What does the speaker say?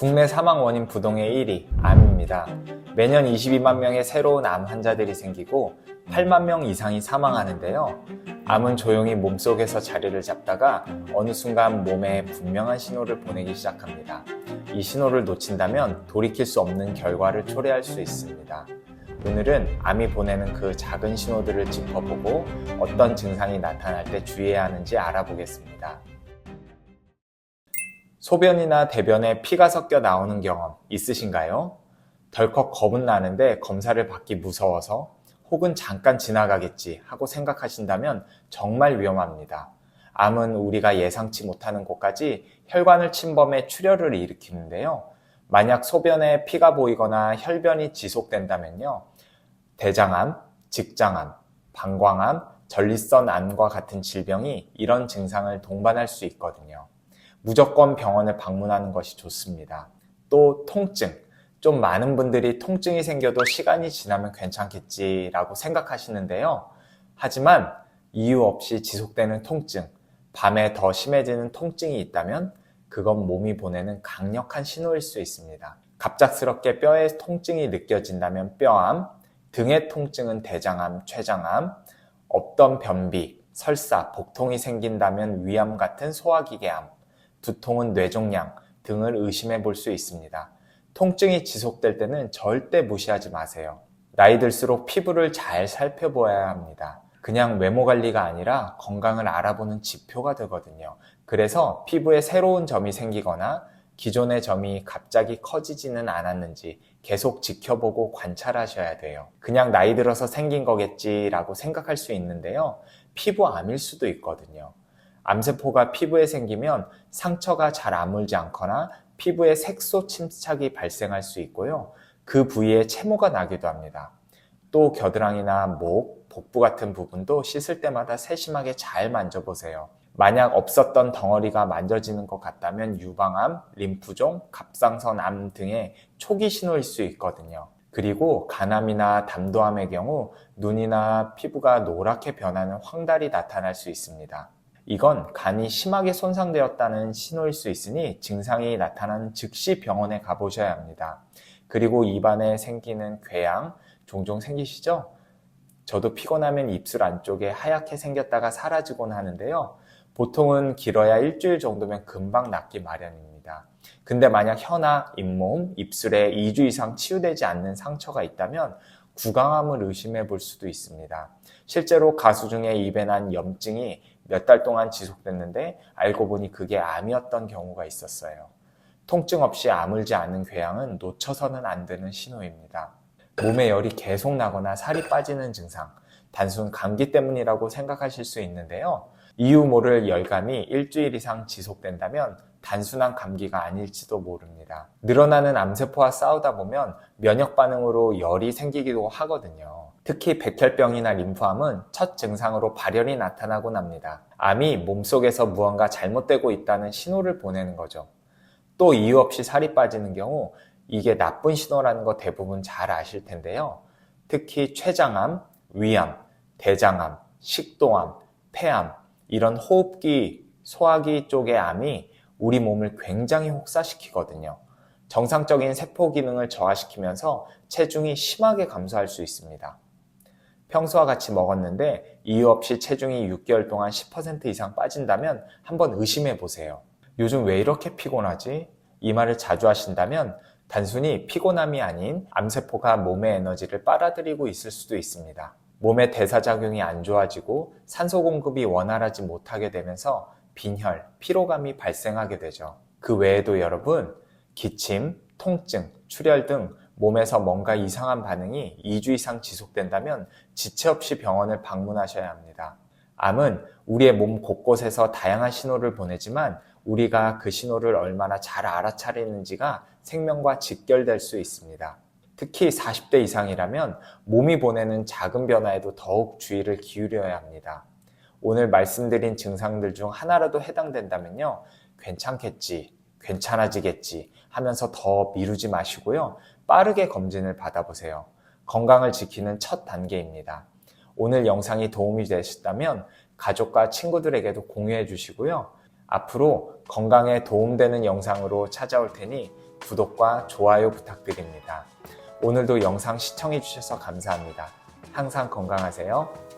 국내 사망 원인 부동의 1위, 암입니다. 매년 22만 명의 새로운 암 환자들이 생기고 8만 명 이상이 사망하는데요. 암은 조용히 몸속에서 자리를 잡다가 어느 순간 몸에 분명한 신호를 보내기 시작합니다. 이 신호를 놓친다면 돌이킬 수 없는 결과를 초래할 수 있습니다. 오늘은 암이 보내는 그 작은 신호들을 짚어보고 어떤 증상이 나타날 때 주의해야 하는지 알아보겠습니다. 소변이나 대변에 피가 섞여 나오는 경험 있으신가요? 덜컥 겁은 나는데 검사를 받기 무서워서 혹은 잠깐 지나가겠지 하고 생각하신다면 정말 위험합니다. 암은 우리가 예상치 못하는 곳까지 혈관을 침범해 출혈을 일으키는데요. 만약 소변에 피가 보이거나 혈변이 지속된다면요. 대장암, 직장암, 방광암, 전립선암과 같은 질병이 이런 증상을 동반할 수 있거든요. 무조건 병원을 방문하는 것이 좋습니다. 또 통증, 좀 많은 분들이 통증이 생겨도 시간이 지나면 괜찮겠지라고 생각하시는데요. 하지만 이유 없이 지속되는 통증, 밤에 더 심해지는 통증이 있다면 그건 몸이 보내는 강력한 신호일 수 있습니다. 갑작스럽게 뼈에 통증이 느껴진다면 뼈암, 등의 통증은 대장암, 췌장암, 없던 변비, 설사, 복통이 생긴다면 위암 같은 소화기계암, 두통은 뇌종양 등을 의심해 볼 수 있습니다. 통증이 지속될 때는 절대 무시하지 마세요. 나이 들수록 피부를 잘 살펴보아야 합니다. 그냥 외모 관리가 아니라 건강을 알아보는 지표가 되거든요. 그래서 피부에 새로운 점이 생기거나 기존의 점이 갑자기 커지지는 않았는지 계속 지켜보고 관찰하셔야 돼요. 그냥 나이 들어서 생긴 거겠지라고 생각할 수 있는데요. 피부암일 수도 있거든요. 암세포가 피부에 생기면 상처가 잘 아물지 않거나 피부에 색소 침착이 발생할 수 있고요. 그 부위에 채모가 나기도 합니다. 또 겨드랑이나 목, 복부 같은 부분도 씻을 때마다 세심하게 잘 만져보세요. 만약 없었던 덩어리가 만져지는 것 같다면 유방암, 림프종, 갑상선암 등의 초기 신호일 수 있거든요. 그리고 간암이나 담도암의 경우 눈이나 피부가 노랗게 변하는 황달이 나타날 수 있습니다. 이건 간이 심하게 손상되었다는 신호일 수 있으니 증상이 나타나는 즉시 병원에 가보셔야 합니다. 그리고 입안에 생기는 궤양 종종 생기시죠? 저도 피곤하면 입술 안쪽에 하얗게 생겼다가 사라지곤 하는데요. 보통은 길어야 일주일 정도면 금방 낫기 마련입니다. 근데 만약 혀나 잇몸, 입술에 2주 이상 치유되지 않는 상처가 있다면 구강암을 의심해 볼 수도 있습니다. 실제로 가수 중에 입에 난 염증이 몇 달 동안 지속됐는데 알고 보니 그게 암이었던 경우가 있었어요. 통증 없이 아물지 않은 궤양은 놓쳐서는 안 되는 신호입니다. 몸에 열이 계속 나거나 살이 빠지는 증상, 단순 감기 때문이라고 생각하실 수 있는데요. 이유 모를 열감이 일주일 이상 지속된다면 단순한 감기가 아닐지도 모릅니다. 늘어나는 암세포와 싸우다 보면 면역 반응으로 열이 생기기도 하거든요. 특히 백혈병이나 림프암은 첫 증상으로 발열이 나타나곤 합니다. 암이 몸속에서 무언가 잘못되고 있다는 신호를 보내는 거죠. 또 이유 없이 살이 빠지는 경우 이게 나쁜 신호라는 거 대부분 잘 아실 텐데요. 특히 췌장암, 위암, 대장암, 식도암, 폐암 이런 호흡기, 소화기 쪽의 암이 우리 몸을 굉장히 혹사시키거든요. 정상적인 세포 기능을 저하시키면서 체중이 심하게 감소할 수 있습니다. 평소와 같이 먹었는데 이유 없이 체중이 6개월 동안 10% 이상 빠진다면 한번 의심해 보세요. 요즘 왜 이렇게 피곤하지? 이 말을 자주 하신다면 단순히 피곤함이 아닌 암세포가 몸의 에너지를 빨아들이고 있을 수도 있습니다. 몸의 대사작용이 안 좋아지고 산소 공급이 원활하지 못하게 되면서 빈혈, 피로감이 발생하게 되죠. 그 외에도 여러분, 기침, 통증, 출혈 등 몸에서 뭔가 이상한 반응이 2주 이상 지속된다면 지체 없이 병원을 방문하셔야 합니다. 암은 우리의 몸 곳곳에서 다양한 신호를 보내지만 우리가 그 신호를 얼마나 잘 알아차리는지가 생명과 직결될 수 있습니다. 특히 40대 이상이라면 몸이 보내는 작은 변화에도 더욱 주의를 기울여야 합니다. 오늘 말씀드린 증상들 중 하나라도 해당된다면요. 괜찮겠지, 괜찮아지겠지 하면서 더 미루지 마시고요. 빠르게 검진을 받아보세요. 건강을 지키는 첫 단계입니다. 오늘 영상이 도움이 되셨다면 가족과 친구들에게도 공유해 주시고요. 앞으로 건강에 도움되는 영상으로 찾아올 테니 구독과 좋아요 부탁드립니다. 오늘도 영상 시청해주셔서 감사합니다. 항상 건강하세요.